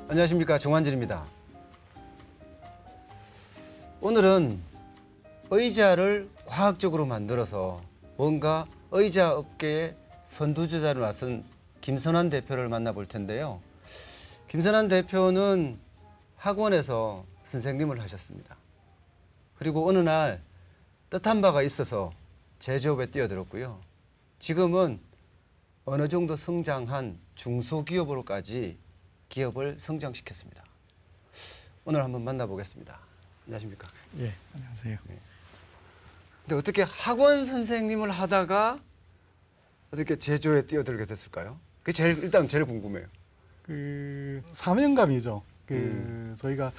안녕하십니까, 정환진입니다. 오늘은 의자를 과학적으로 만들어서 뭔가 의자 업계의 선두주자로 나선 김선환 대표를 만나볼 텐데요. 김선환 대표는 학원에서 선생님을 하셨습니다. 그리고 어느 날 뜻한 바가 있어서 제조업에 뛰어들었고요. 지금은 어느 정도 성장한 중소기업으로까지 기업을 성장시켰습니다. 오늘 한번 만나보겠습니다. 안녕하십니까? 예, 안녕하세요. 근데 어떻게 학원 선생님을 하다가 어떻게 제조에 뛰어들게 됐을까요? 그게 일단 제일 궁금해요. 사명감이죠. 저희가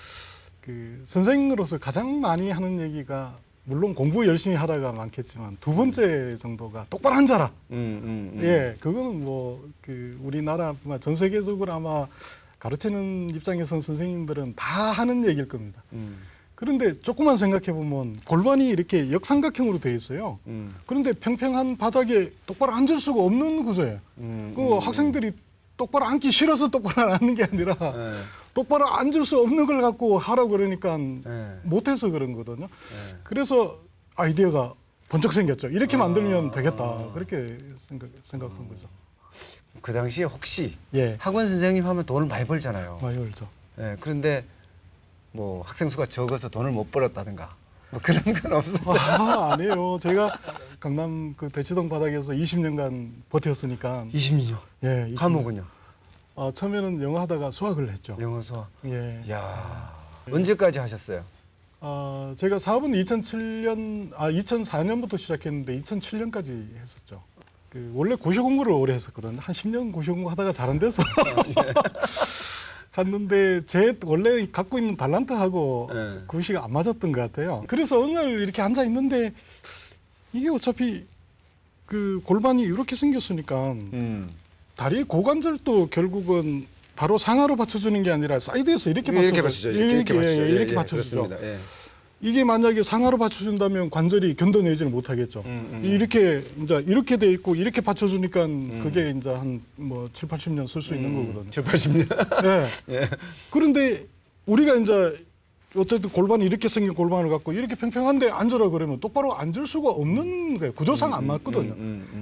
선생으로서 가장 많이 하는 얘기가 물론 공부 열심히 하다가 많겠지만 두 번째 정도가 똑바로 앉아라. 예, 그거는 우리나라뿐만 전 세계적으로 아마 가르치는 입장에선 선생님들은 다 하는 얘기일 겁니다. 그런데 조금만 생각해 보면 골반이 이렇게 역삼각형으로 되어 있어요. 그런데 평평한 바닥에 똑바로 앉을 수가 없는 구조예요. 학생들이 똑바로 앉기 싫어서 똑바로 앉는 게 아니라 똑바로 앉을 수 없는 걸 갖고 하라고 그러니까 못해서 그런 거거든요. 그래서 아이디어가 번쩍 생겼죠. 이렇게 만들면 되겠다. 그렇게 생각한 거죠. 그 당시에 혹시 예. 학원 선생님 하면 돈을 많이 벌잖아요. 많이 벌죠. 예, 그런데 뭐 학생 수가 적어서 돈을 못 벌었다든가 뭐 그런 건 없었어요. 아니에요. 제가 강남 대치동 바닥에서 20년간 버텼으니까. 20년요? 예. 과목은요? 처음에는 영어 하다가 수학을 했죠. 영어 수학. 예. 야, 언제까지 하셨어요? 제가 사업은 2004년부터 시작했는데 2007년까지 했었죠. 원래 고시 공부를 오래 했었거든요. 한 10년 고시 공부 하다가 잘 안 돼서 갔는데 제 원래 갖고 있는 달란트하고 고시가 안 맞았던 것 같아요. 그래서 어느 날 이렇게 앉아 있는데 이게 어차피 골반이 이렇게 생겼으니까 다리 고관절도 결국은 바로 상하로 받쳐주는 게 아니라 사이드에서 이렇게 받쳐주죠. 이렇게 받쳐주죠. 이렇게 받쳐주죠. 예. 이게 만약에 상하로 받쳐준다면 관절이 견뎌내지를 못하겠죠. 이렇게 돼 있고 이렇게 받쳐주니까 그게 이제 한 7, 80년 쓸 수 있는 거거든요. 7, 80년. 네. 예. 그런데 우리가 이제 어쨌든 골반이 이렇게 생긴 골반을 갖고 이렇게 평평한데 앉으라 그러면 똑바로 앉을 수가 없는 거예요. 구조상 안 맞거든요.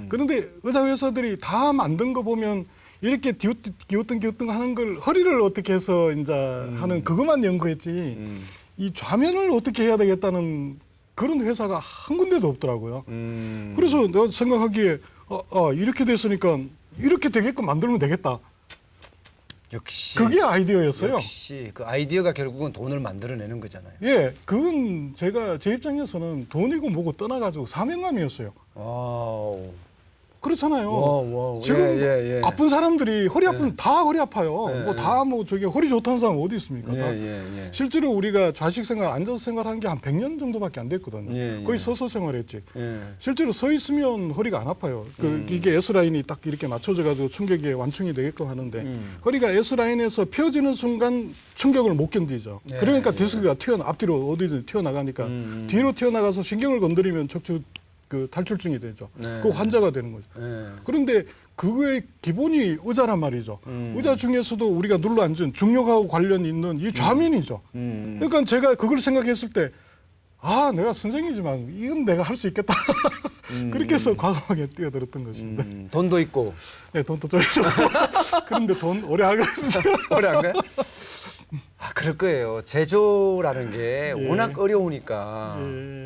그런데 의사 회사들이 다 만든 거 보면 이렇게 기우뚱 하는 걸 허리를 어떻게 해서 이제 하는 그것만 연구했지. 이 좌면을 어떻게 해야 되겠다는 그런 회사가 한 군데도 없더라고요. 그래서 내가 생각하기에 이렇게 됐으니까 이렇게 되게끔 만들면 되겠다. 역시 그게 아이디어였어요. 역시 그 아이디어가 결국은 돈을 만들어내는 거잖아요. 예, 그건 제 입장에서는 돈이고 뭐고 떠나가지고 사명감이었어요. 와우. 그렇잖아요. 와우. 지금 아픈 사람들이 허리 아프면 다 허리 아파요. 예. 허리 좋다는 사람 어디 있습니까? 예. 실제로 우리가 좌식 생활, 앉아서 생활한 게 한 100년 정도밖에 안 됐거든요. 예. 거의 서서 생활했지. 예. 실제로 서 있으면 허리가 안 아파요. 이게 S라인이 딱 이렇게 맞춰져가지고 충격에 완충이 되게끔 하는데 허리가 S라인에서 펴지는 순간 충격을 못 견디죠. 예. 그러니까 디스크가 앞뒤로 어디든 튀어나가니까 뒤로 튀어나가서 신경을 건드리면 척추 탈출증이 되죠. 그 환자가 되는 거죠. 그런데 그거의 기본이 의자란 말이죠. 의자 중에서도 우리가 눌러 앉은 중력하고 관련 있는 이 좌면이죠. 그러니까 제가 그걸 생각했을 때 내가 선생이지만 이건 내가 할 수 있겠다. 그렇게 해서 과감하게 뛰어들었던 것입니다. 돈도 있고. 네, 돈도 좀 있죠. 그런데 돈 오래 하거든요. 오래 안 가요? 그럴 거예요. 제조라는 게 워낙 어려우니까.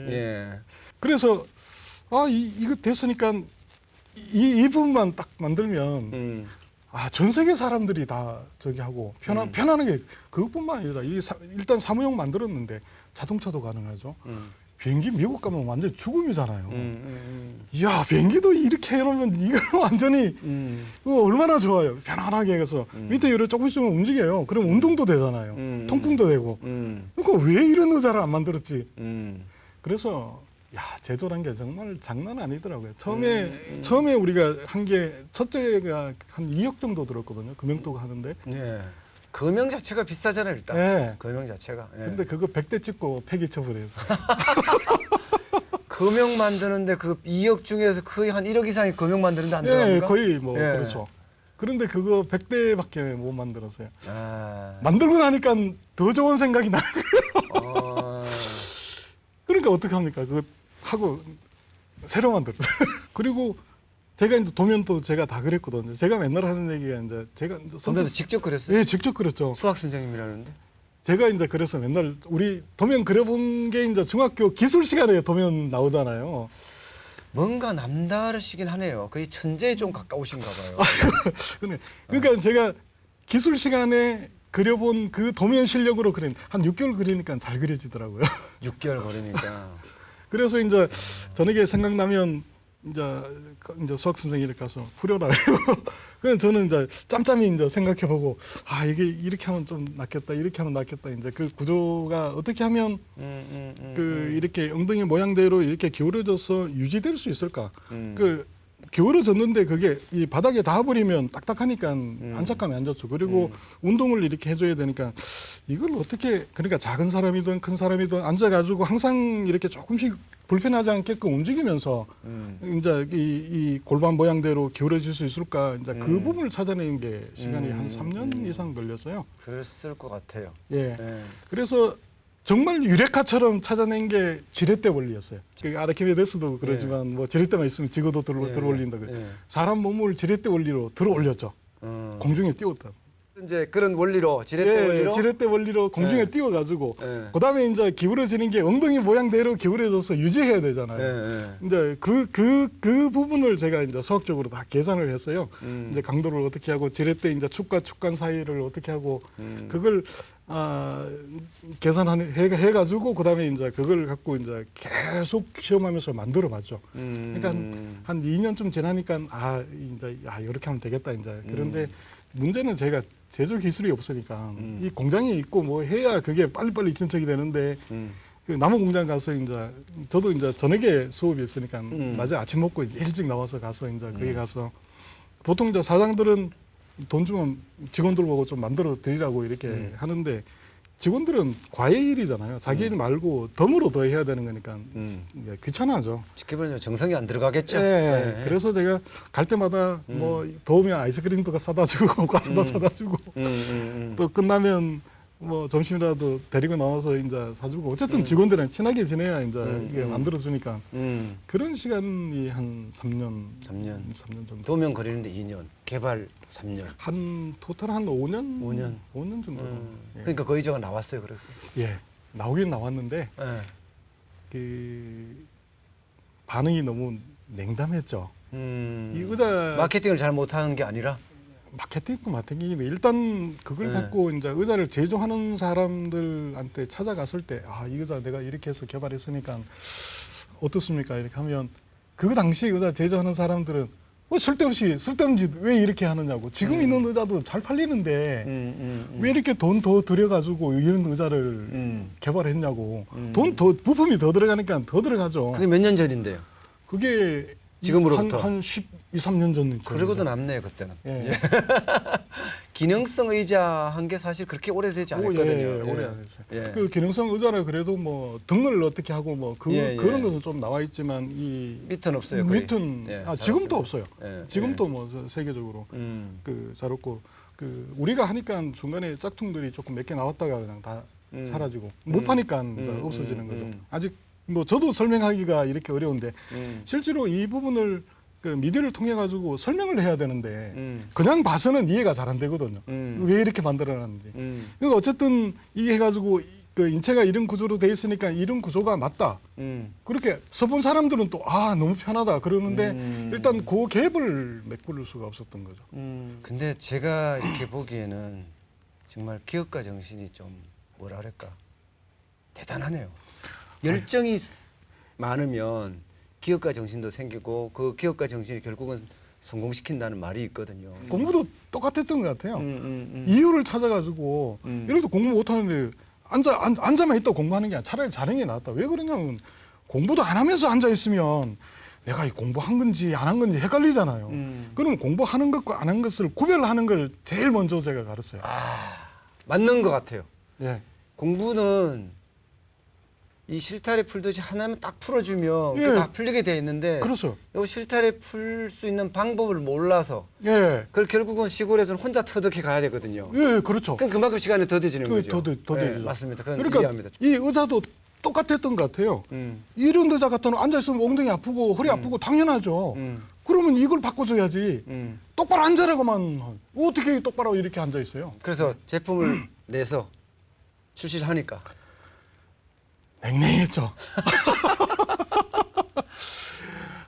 예. 그래서 이거 됐으니까 이 부분만 딱 만들면 전 세계 사람들이 다 하고 편안하게 그것뿐만 아니라 일단 사무용 만들었는데 자동차도 가능하죠. 비행기 미국 가면 완전 죽음이잖아요. 이야, 비행기도 이렇게 해놓으면 이거 완전히 얼마나 좋아요. 편안하게 해서 밑에 이렇게 조금씩 움직여요. 그럼 운동도 되잖아요. 통풍도 되고. 그러니까 왜 이런 의자를 안 만들었지? 그래서 제조란 게 정말 장난 아니더라고요. 처음에 우리가 한 게 첫째가 한 2억 정도 들었거든요. 금형도구 하는데. 예. 금형 자체가 비싸잖아요, 일단. 예. 금형 자체가. 예. 근데 그거 100대 찍고 폐기 처분해서. 금형 만드는데 그 2억 중에서 거의 한 1억 이상이 금형 만드는데 안 예, 들어갑니까? 거의 그렇죠. 그런데 그거 100대밖에 못 만들었어요. 아. 만들고 나니까 더 좋은 생각이 나요. 어. 그러니까 어떻게 합니까? 그거 하고 새로 만들었어요. 그리고 제가 이제 도면도 제가 다 그랬거든요. 제가 맨날 하는 얘기가 이제 제가 이제 선배도 직접 그렸어요? 예, 직접 그렸죠. 수학 선생님이라는데? 제가 이제 그래서 맨날 우리 도면 그려본 게 이제 중학교 기술 시간에 도면 나오잖아요. 뭔가 남다르시긴 하네요. 거의 천재에 좀 가까우신가 봐요. 그러니까 제가 기술 시간에 그려본 그 도면 실력으로 그린 한 6개월 그리니까 잘 그려지더라고요. 6개월 걸으니까. 그래서 이제 저녁에 생각나면 이제 수학 선생님이 가서 풀어라. 그래서 저는 이제 짬짬이 이제 생각해보고 아 이게 이렇게 하면 좀 낫겠다, 이렇게 하면 낫겠다. 이제 그 구조가 어떻게 하면 이렇게 엉덩이 모양대로 이렇게 기울어져서 유지될 수 있을까? 그 기울어졌는데 그게 이 바닥에 닿아버리면 딱딱하니까 안착감이 안 좋죠. 그리고 운동을 이렇게 해줘야 되니까 이걸 어떻게 그러니까 작은 사람이든 큰 사람이든 앉아가지고 항상 이렇게 조금씩 불편하지 않게끔 움직이면서 이제 이 골반 모양대로 기울어질 수 있을까 이제 그 부분을 찾아내는 게 시간이 한 3년 이상 걸렸어요. 그랬을 것 같아요. 예. 네. 그래서 정말 유레카처럼 찾아낸 게 지렛대 원리였어요. 그 아르키메데스도 그러지만 뭐 지렛대만 있으면 지구도 들어올린다 그래. 사람 몸을 지렛대 원리로 들어올렸죠. 공중에 띄웠다. 이제 그런 원리로 지렛대 원리로 지렛대 원리로 공중에 띄워가지고 예. 그다음에 이제 기울어지는 게 엉덩이 모양대로 기울어져서 유지해야 되잖아요. 예. 이제 그 부분을 제가 이제 수학적으로 다 계산을 했어요. 이제 강도를 어떻게 하고 지렛대 이제 축과 축간 사이를 어떻게 하고 그걸 계산해가지고 그다음에 이제 그걸 갖고 이제 계속 시험하면서 만들어봤죠. 그러니까 한 2년쯤 지나니까 이제 이렇게 하면 되겠다 이제. 그런데 문제는 제가 제조 기술이 없으니까 이 공장이 있고 뭐 해야 그게 빨리빨리 진척이 되는데 그 나무 공장 가서 이제 저도 이제 저녁에 수업이 있으니까 낮에 아침 먹고 일찍 나와서 가서 이제 거기 가서 보통 이제 사장들은 돈 주면 직원들 보고 좀 만들어 드리라고 이렇게 하는데 직원들은 과외일이잖아요. 자기 일 말고 덤으로 더 해야 되는 거니까 이게 귀찮아져. 쉽게 말하면 정성이 안 들어가겠죠. 네. 그래서 제가 갈 때마다 뭐 더우면 아이스크림도 사다 주고 과자도 사다 주고 또 끝나면 뭐 점심이라도 데리고 나와서 이제 사주고 어쨌든 직원들이랑 친하게 지내야 이제 이게 만들어 주니까 그런 시간이 한 3년 3년 정도. 도면 그리는데 2년, 개발 3년. 한 토탈 한 5년 정도. 예. 그러니까 그 의자가 나왔어요. 그래서. 예. 나오긴 나왔는데 예. 그 반응이 너무 냉담했죠. 이 의자 마케팅을 잘 못하는 게 아니라 마케팅도 마케팅인데 일단 그걸 갖고 이제 의자를 제조하는 사람들한테 찾아갔을 때 이 의자 내가 이렇게 해서 개발했으니까 어떻습니까? 이렇게 하면 그 당시 의자 제조하는 사람들은 쓸데없이 쓸데없는 짓 왜 이렇게 하느냐고 지금 있는 의자도 잘 팔리는데 왜 이렇게 돈 더 들여가지고 이런 의자를 개발했냐고 돈 더 부품이 더 들어가니까 더 들어가죠. 그게 몇 년 전인데요. 그게 지금으로부터 한 12, 13년 전. 그러고도 남네요 그때는. 예. 기능성 의자 한 게 사실 그렇게 오래되지 않았거든요. 오래 안 했어요. 예. 그 기능성 의자는 그래도 뭐 등을 어떻게 하고 뭐 그런 것은 좀 나와 있지만 이 밑은 없어요. 거의. 밑은 예, 지금도 없어요. 없어요. 예, 지금도 뭐 세계적으로 그 잘 없고 그 우리가 하니까 중간에 짝퉁들이 조금 몇 개 나왔다가 그냥 다 사라지고 못 파니까 이제 없어지는 거죠. 아직 뭐 저도 설명하기가 이렇게 어려운데 실제로 이 부분을 그 미디어를 통해 가지고 설명을 해야 되는데 그냥 봐서는 이해가 잘 안 되거든요. 왜 이렇게 만들어놨는지. 그러니까 어쨌든 이게 해가지고 그 인체가 이런 구조로 돼 있으니까 이런 구조가 맞다. 그렇게 써본 사람들은 또 너무 편하다 그러는데 일단 그 갭을 메꿀 수가 없었던 거죠. 근데 제가 이렇게 보기에는 정말 기업가 정신이 좀 뭐라 그럴까 대단하네요. 열정이 많으면 기업가 정신도 생기고 그 기업가 정신이 결국은 성공시킨다는 말이 있거든요. 공부도 똑같았던 것 같아요. 이유를 찾아가지고 예를 들어 공부 못하는데 앉아만 있다 공부하는 게 아니라 차라리 자는 게 낫다. 왜 그러냐면 공부도 안 하면서 앉아 있으면 내가 이 공부한 건지 안 한 건지 헷갈리잖아요. 그럼 공부하는 것과 안 한 것을 구별하는 걸 제일 먼저 제가 가르쳐요. 맞는 것 같아요. 예. 공부는 이 실타래 풀듯이 하나만 딱 풀어주면 예. 그게 다 풀리게 돼 있는데 그렇죠. 요 실타래 풀 수 있는 방법을 몰라서 예, 그걸 결국은 시골에서는 혼자 터득해 가야 되거든요. 예, 그렇죠. 그럼 그만큼 시간이 더뎌지는 거죠. 더뎌지죠. 맞습니다. 그건 그러니까 이해합니다. 이 의사도 똑같았던 것 같아요. 이런 의자 같은 건 앉아있으면 엉덩이 아프고 허리 아프고 당연하죠. 그러면 이걸 바꿔줘야지. 똑바로 앉아라고만. 어떻게 똑바로 이렇게 앉아있어요? 그래서 제품을 내서 출시를 하니까 냉랭했죠.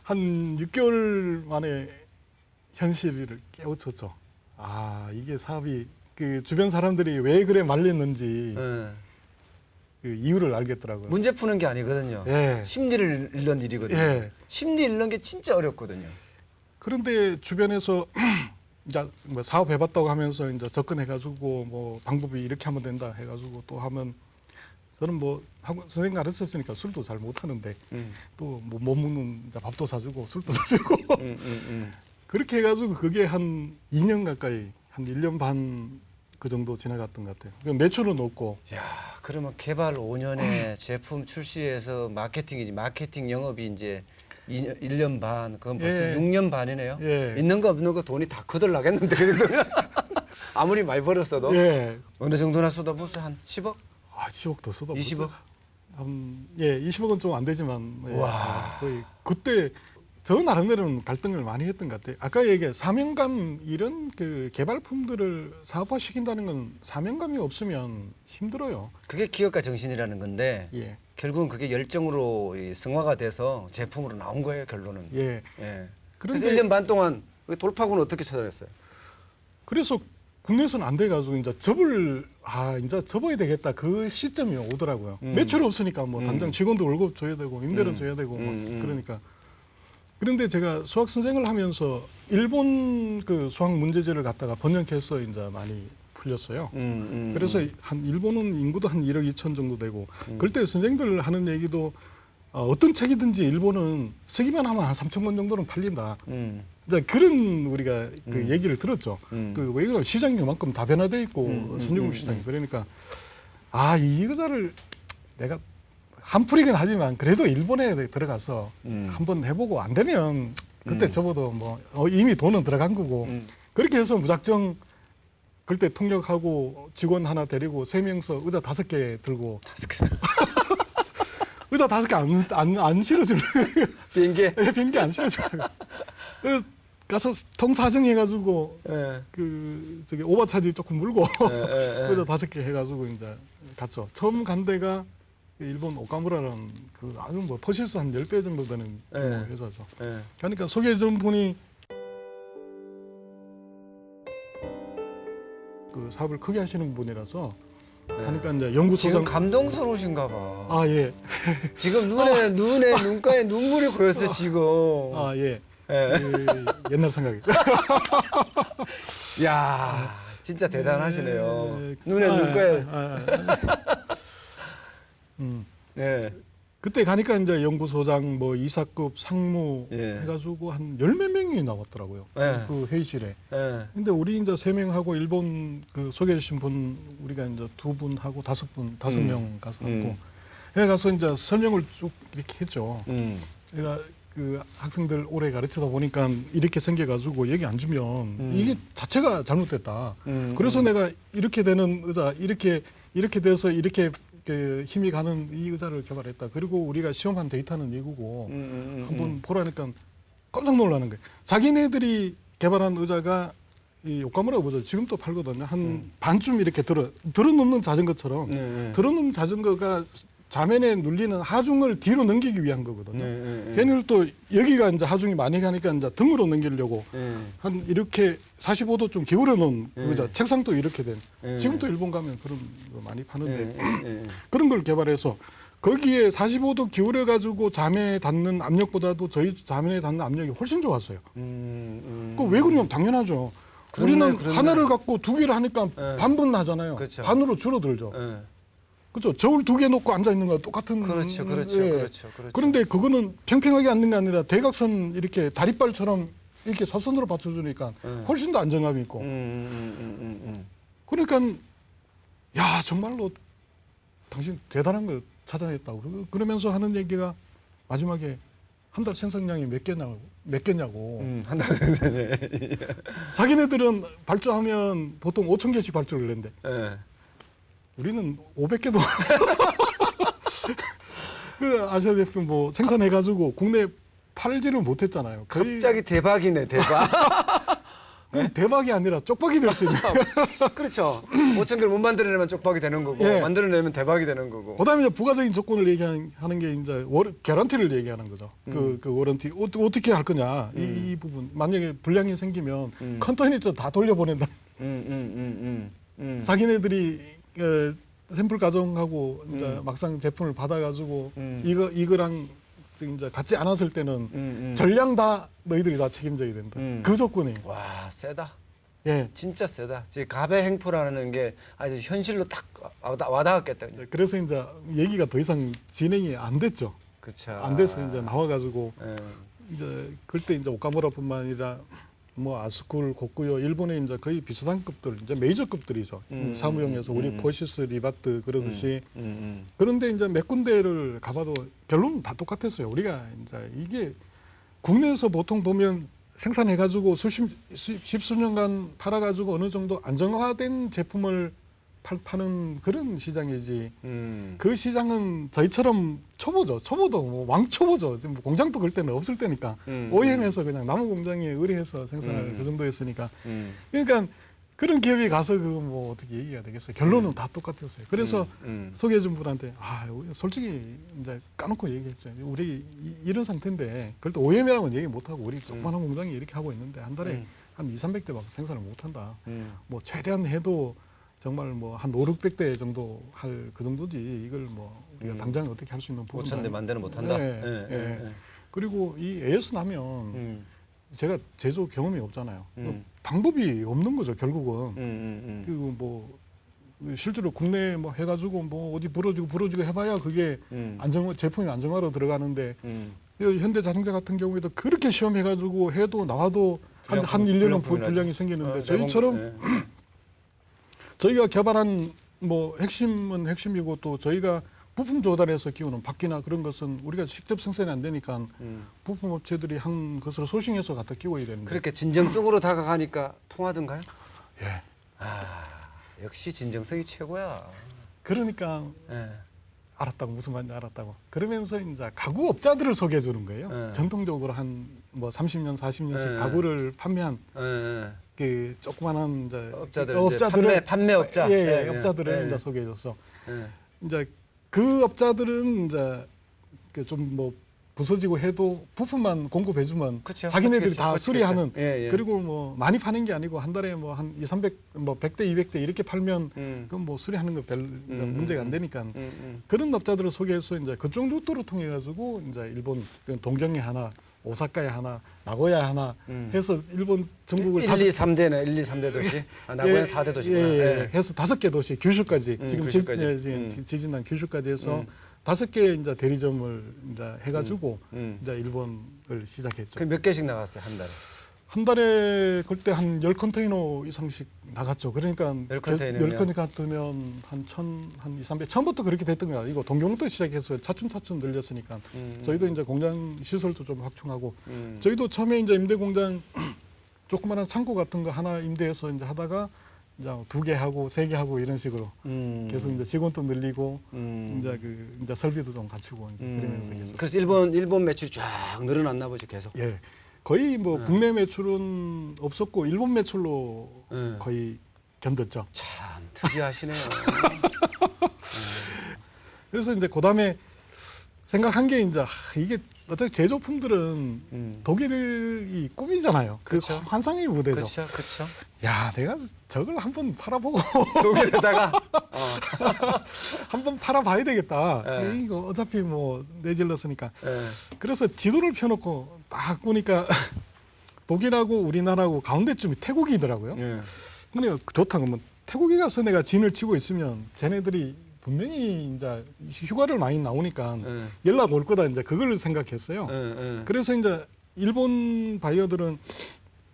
한 6개월 만에 현실을 깨우쳤죠. 아, 이게 사업이 그 주변 사람들이 왜 그래 말렸는지 예. 그 이유를 알겠더라고요. 문제 푸는 게 아니거든요. 예. 심리를 읽는 일이거든요. 예. 심리 읽는 게 진짜 어렵거든요. 그런데 주변에서 이제 뭐 사업 해봤다고 하면서 이제 접근해가지고 뭐 방법이 이렇게 하면 된다 해가지고 또 하면 저는 뭐 선생님 가르쳤으니까 술도 잘 못하는데 또 뭐 못 먹는 이제 밥도 사주고 술도 사주고 그렇게 해가지고 그게 한 2년 가까이 한 1년 반 그 정도 지나갔던 것 같아요. 그 매출은 없고. 야, 그러면 개발 5년에 제품 출시해서 마케팅이지. 마케팅 영업이 이제 1년 반, 그건 벌써 예. 6년 반이네요. 예. 있는 거 없는 거 돈이 다 거들나겠는데 그 정도면 아무리 많이 벌었어도 예. 어느 정도나 쏟아부었어요? 한 10억? 아, 10억 더 쏟아. 20억? 예, 20억은 좀 안 되지만 예, 와. 거의 그때 저 나름대로는 갈등을 많이 했던 것 같아요. 아까 얘기한 사명감 이런 그 개발품들을 사업화시킨다는 건 사명감이 없으면 힘들어요. 그게 기업가 정신이라는 건데 예, 결국은 그게 열정으로 이 승화가 돼서 제품으로 나온 거예요, 결론은. 예. 예. 그런데- 그래서 1년 반 동안 그 돌파구는 어떻게 찾아냈어요? 그래서 국내에서는 안 돼가지고 이제 이제 접어야 되겠다 그 시점이 오더라고요. 매출 없으니까 뭐 당장 직원도 월급 줘야 되고 임대료 줘야 되고 뭐 그러니까. 그런데 제가 수학 선생을 하면서 일본 그 수학 문제제를 갖다가 번역해서 이제 많이 풀렸어요. 그래서 한 일본은 인구도 한 1억 2천 정도 되고 그럴 때 선생들 하는 얘기도 어떤 책이든지 일본은 쓰기만 하면 한 3천 권 정도는 팔린다. 이제 그런 우리가 그 얘기를 들었죠. 그 왜 그러면 시장이 그만큼 다변화돼 있고 선진국 시장이 그러니까 이 의자를 내가 한풀이긴 하지만 그래도 일본에 들어가서 한번 해보고 안 되면 그때 접어도 뭐 이미 돈은 들어간 거고 그렇게 해서 무작정 그때 통역하고 직원 하나 데리고 3명서 의자 5개 들고 5개. 의자 5개 안 실어주는 비행기. 비행기 안 실어주는 가서 통사정 해가지고 예. 그 저기 오버차지 조금 물고 예. 의자 5개 해가지고 이제 갔죠. 처음 간 데가 일본 오카무라라는 그 아주 뭐 퍼실스 한 10배 정도 되는 예. 회사죠. 예. 그러니까 소개해준 분이 그 사업을 크게 하시는 분이라서 하니까 이제 지금 연구소장 감동스러우신가 봐. 예. 지금 눈가에 눈물이 고였어 지금. 예. 예. 그 옛날 생각이. 야, 진짜 대단하시네요. 예. 눈가에. 네. 그때 가니까 이제 연구소장 뭐 이사급 상무 예. 해가지고 한 10몇 명이 나왔더라고요. 예. 그 회의실에. 예. 근데 우리 이제 3명하고 일본 그 소개해 주신 분 우리가 이제 2분하고 5분, 5명 가서 하고 해 가서 이제 설명을 쭉 이렇게 했죠. 제가 그 학생들 오래 가르치다 보니까 이렇게 생겨가지고 여기 앉으면 이게 자체가 잘못됐다. 그래서 내가 이렇게 되는 의자 이렇게 돼서 이렇게 그 힘이 가는 이 의자를 개발했다. 그리고 우리가 시험한 데이터는 이거고 한번 보라니까 깜짝 놀라는 거예요. 자기네들이 개발한 의자가 이 요카무라 보죠. 지금도 팔거든요. 한 반쯤 이렇게 들어놓는 자전거처럼 들어놓는 자전거가 좌면에 눌리는 하중을 뒤로 넘기기 위한 거거든요. 걔네들 또 여기가 이제 하중이 많이 가니까 이제 등으로 넘기려고 한 이렇게 45도 좀 기울여 놓은 의자, 책상도 이렇게 된. 지금도 일본 가면 그런 거 많이 파는데 그런 걸 개발해서 거기에 45도 기울여 가지고 좌면에 닿는 압력보다도 저희 좌면에 닿는 압력이 훨씬 좋았어요. 그 왜 그러냐면 당연하죠. 우리는 하나를 갖고 2개를 하니까 반분 나잖아요. 그렇죠. 반으로 줄어들죠. 그렇죠. 저울 2개 놓고 앉아 있는 거와 똑같은. 그렇죠. 그런데 그거는 평평하게 앉는 게 아니라 대각선 이렇게 다리발처럼 이렇게 사선으로 받쳐주니까 훨씬 더 안정감이 있고. 그러니까 야 정말로 당신 대단한 거 찾아냈다고. 그러면서 하는 얘기가 마지막에 한 달 생산량이 몇 개냐고. 한 달 생산에. 자기네들은 발주하면 보통 5,000개씩 발주를 했는데 예. 우리는 500개도 그 아시아대표 뭐 생산해가지고 국내 팔지를 못했잖아요. 거의 갑자기 대박이네, 대박. 그 대박이 아니라 쪽박이 될 수 있는. 그렇죠. 5,000개를 못 만들어내면 쪽박이 되는 거고, 예. 만들어내면 대박이 되는 거고. 그다음에 이제 부가적인 조건을 얘기하는 게 이제 개런티를 얘기하는 거죠. 그 워런티 어떻게 할 거냐 이 부분. 만약에 불량이 생기면 컨테이너 다 돌려보낸다. 자기네들이 샘플 가정하고 이제 막상 제품을 받아가지고 이거랑 이제 같지 않았을 때는 전량 다 너희들이 다 책임져야 된다. 그 조건이. 와, 세다. 예. 진짜 세다. 지금 갑의 행포라는 게 아주 현실로 딱 와닿았겠다. 그래서 이제 얘기가 더 이상 진행이 안 됐죠. 그렇죠. 안 돼서 이제 나와가지고 예. 이제 그때 이제 오카무라뿐만 아니라 뭐 아스쿨, 고쿠요, 일본에 이제 거의 비슷한 급들, 이제 메이저급들이죠. 사무용에서 우리 포시스, 리바트 그러듯이. 그런데 이제 몇 군데를 가봐도 결론은 다 똑같았어요. 우리가 이제 이게 국내에서 보통 보면 생산해가지고 십수년간 팔아가지고 어느 정도 안정화된 제품을 파는 그런 시장이지. 그 시장은 저희처럼 초보죠. 초보도 뭐 왕초보죠. 지금 뭐 공장도 그럴 때는 없을 때니까 OEM에서 그냥 나무 공장에 의뢰해서 생산을 그 정도였으니까. 그러니까 그런 기업이 가서 그 뭐 어떻게 얘기가 되겠어요. 결론은 다 똑같았어요. 그래서 소개해준 분한테 솔직히 이제 까놓고 얘기했죠. 우리 이런 상태인데 그럴 때 OEM이라고는 얘기 못 하고 우리 조그마한 공장이 이렇게 하고 있는데 한 달에 한 200~300대밖에 생산을 못 한다. 뭐 최대한 해도 정말 뭐 한 500~600대 정도 할 그 정도지 이걸 뭐 우리가 당장 어떻게 할 수 있는 부분 5,000대 만대는 못 한다. 예. 그리고 이 AS 나면 제가 제조 경험이 없잖아요. 방법이 없는 거죠 결국은. 그리고 뭐 실제로 국내 뭐 해가지고 뭐 어디 부러지고 해봐야 그게 제품이 안정화로 들어가는데 현대자동차 같은 경우에도 그렇게 시험해가지고 해도 나와도 한 1년은 불량이 생기는데 저희처럼 저희가 개발한 뭐 핵심은 핵심이고 또 저희가 부품 조달해서 끼우는 바퀴나 그런 것은 우리가 직접 생산이 안 되니까 부품 업체들이 한 것으로 소싱해서 갖다 끼워야 되는데. 그렇게 진정성으로 다가가니까 통하던가요? 예. 역시 진정성이 최고야. 그러니까 예. 알았다고 무슨 말인지 알았다고. 그러면서 이제 가구업자들을 소개해 주는 거예요. 예. 전통적으로 한 뭐 30년, 40년씩 예. 가구를 판매한 예. 그 조그만한 이제 업자들을 판매업자. 예, 업자들을 이제 소개해 줬어. 이제 그 업자들은 이제 그 좀 뭐 부서지고 해도 부품만 공급해주면 그쵸, 자기네들이 그쵸, 다 그쵸, 수리하는. 예, 예. 그리고 뭐 많이 파는 게 아니고 한 달에 뭐 한 200~300, 뭐 100대, 200대 이렇게 팔면 그건 뭐 수리하는 거 별 문제가 안 되니까 그런 업자들을 소개해서 이제 그쪽 루트로 통해 가지고 이제 일본 동경에 하나, 오사카에 하나, 나고야에 하나 해서 일본 전국을 1, 2, 3대네. 1, 2, 3대 도시. 나고야 4대 도시구나. 예. 해서 5개 도시 규슈까지 지금 규슈까지. 지금 지진난 규슈까지 해서 5개 이제 대리점을 이제 해가지고 이제 일본을 시작했죠. 그 몇 개씩 나갔어요 한 달에? 한 달에 그때 한 10컨테이너 이상씩 나갔죠. 그러니까 10컨테이너면? 10컨테이너 같으면 한 200, 300. 처음부터 그렇게 됐던 거 아니고 동경부터 시작해서 차츰차츰 늘렸으니까 저희도 이제 공장 시설도 좀 확충하고 저희도 처음에 이제 임대 공장 조그마한 창고 같은 거 하나 임대해서 이제 하다가 이제 2개 하고 3개 하고 이런 식으로 계속 이제 직원도 늘리고 이제 설비도 좀 갖추고 이제 그러면서 계속. 그래서 일본 매출이 쫙 늘어났나 보지 계속. 예. 거의 뭐 국내 매출은 없었고 일본 매출로 거의 견뎠죠. 참 특이하시네요. 그래서 이제 그다음에 생각한 게 이제 이게 어차피 제조품들은 독일이 꿈이잖아요. 그 그쵸. 환상의 무대죠. 그렇죠. 야, 내가 저걸 한번 팔아보고 독일에다가 한번 팔아봐야 되겠다. 예. 이거 어차피 뭐 내질렀으니까. 예. 그래서 지도를 펴놓고 딱 보니까 독일하고 우리나라하고 가운데쯤이 태국이더라고요. 예. 그래 좋다 그러면 태국에 가서 내가 진을 치고 있으면 쟤네들이 분명히 이제 휴가를 많이 나오니까 연락 올 거다 이제 그걸 생각했어요. 그래서 이제 일본 바이어들은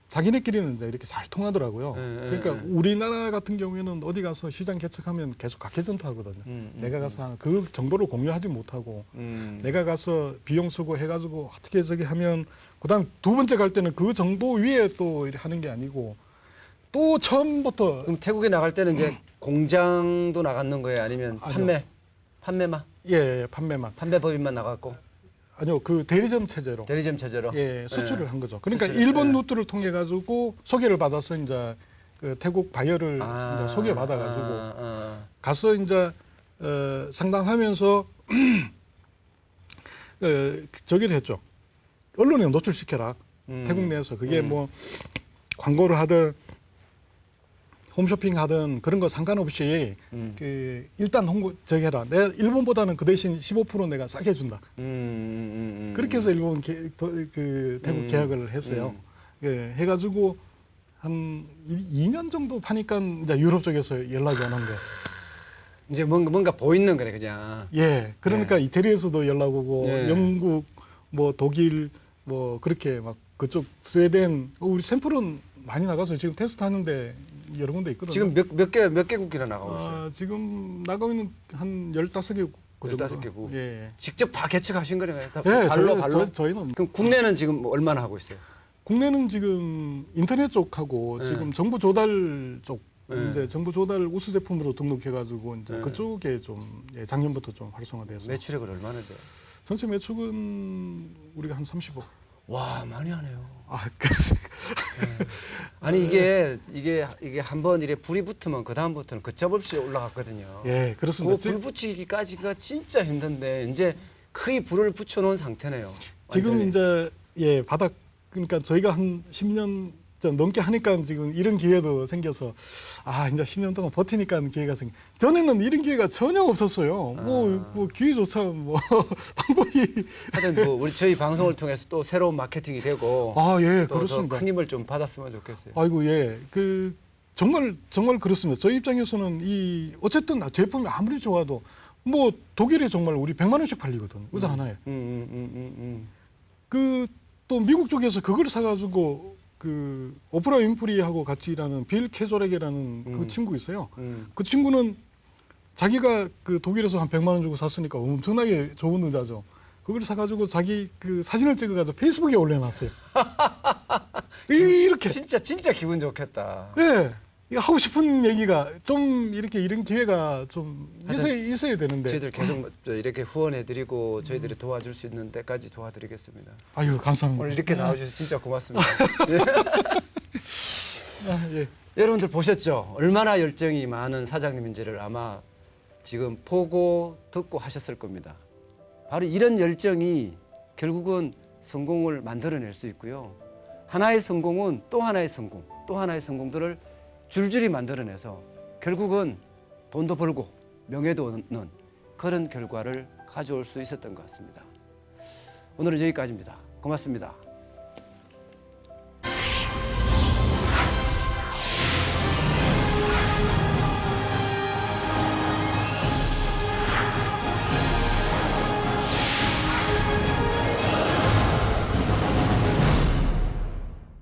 자기네끼리는 이제 이렇게 잘 통하더라고요. 그러니까 우리나라 같은 경우에는 어디 가서 시장 개척하면 계속 각계전투 하거든요. 내가 가서 하는 그 정보를 공유하지 못하고 내가 가서 비용 쓰고 해가지고 어떻게 저기 하면 그다음 두 번째 갈 때는 그 정보 위에 또 이렇게 하는 게 아니고 또 처음부터 그럼 태국에 나갈 때는 이제 공장도 나갔는 거예요? 아니면 아니요. 판매만? 예, 판매만 판매 법인만 나갔고 아니요 그 대리점 체제로 대리점 체제로? 예 수출을 한 거죠. 그러니까 수출을, 일본 루트를 통해 가지고 소개를 받아서 이제 그 태국 바이어를 이제 소개 받아가지고 가서 이제 상담하면서 저기를 했죠. 언론에 노출시켜라. 태국 내에서 그게 뭐 광고를 하든 홈쇼핑 하든 그런 거 상관없이 그 일단 홍보 저기 해라. 내가 일본보다는 그 대신 15% 내가 싸게 준다. 그렇게 해서 일본 그 태국 계약을 했어요. 예, 해가지고 한 2년 정도 파니까 이제 유럽 쪽에서 연락이 오는 거예요. 이제 뭔가 보이는 거네 그냥. 예, 그러니까 이태리에서도 연락 오고 예. 영국, 뭐 독일, 뭐 그렇게 막 그쪽 스웨덴 우리 샘플은 많이 나가서 지금 테스트하는데 여러 군데 있거든요. 지금 몇 개국이나 나가고 있어요? 지금 나가고 있는 한 15개국. 15개국. 예. 직접 다 개척하신 거네요? 다 예, 발로? 저희는 그럼 국내는 지금 얼마나 하고 있어요? 국내는 지금 인터넷 쪽하고 예. 지금 정부 조달 쪽 예. 이제 정부 조달 우수 제품으로 등록해가지고 이제 예. 그쪽에 좀 작년부터 좀 활성화돼서 매출액은 얼마나 돼요? 전체 매출은 우리가 한 30억. 와 많이 하네요. 아, 그래서 아니 이게 한번 이래 불이 붙으면 그 다음부터는 걷잡없이 올라갔거든요. 예, 그렇습니다. 그불 붙이기까지가 진짜 힘든데 이제 거의 불을 붙여놓은 상태네요. 지금 완전히. 이제 예 바닥 그러니까 저희가 한 10년 좀 넘게 하니까 지금 이런 기회도 생겨서 아 이제 10년 동안 버티니까 기회가 생겨. 전에는 이런 기회가 전혀 없었어요. 뭐 기회조차 뭐 방법이 하여튼 뭐 저희 방송을 통해서 또 새로운 마케팅이 되고 아 예 또 그렇습니다. 큰 힘을 좀 받았으면 좋겠어요. 아이고 예 그 정말 그렇습니다. 저희 입장에서는 이 어쨌든 제품이 아무리 좋아도 뭐 독일에 정말 우리 100만 원씩 팔리거든 의자 하나에. 그 또 미국 쪽에서 그걸 사가지고 그 오프라 윈프리하고 같이 일하는 빌 캐조렉이라는 그 친구 있어요. 그 친구는 자기가 그 독일에서 한 100만 원 주고 샀으니까 엄청나게 좋은 의자죠. 그걸 사가지고 자기 그 사진을 찍어가지고 페이스북에 올려놨어요. 이렇게 진짜 기분 좋겠다. 예. 이거 하고 싶은 얘기가 좀 이렇게 이런 기회가 좀 있어야 되는데. 저희들 계속 이렇게 후원해드리고 저희들이 도와줄 수 있는 데까지 도와드리겠습니다. 아유 감사합니다. 오늘 이렇게 나와주셔서 진짜 고맙습니다. 예. 아, 예. 여러분들 보셨죠? 얼마나 열정이 많은 사장님인지를 아마 지금 보고 듣고 하셨을 겁니다. 바로 이런 열정이 결국은 성공을 만들어낼 수 있고요. 하나의 성공은 또 하나의 성공, 또 하나의 성공들을 줄줄이 만들어내서 결국은 돈도 벌고 명예도 얻는 그런 결과를 가져올 수 있었던 것 같습니다. 오늘은 여기까지입니다. 고맙습니다.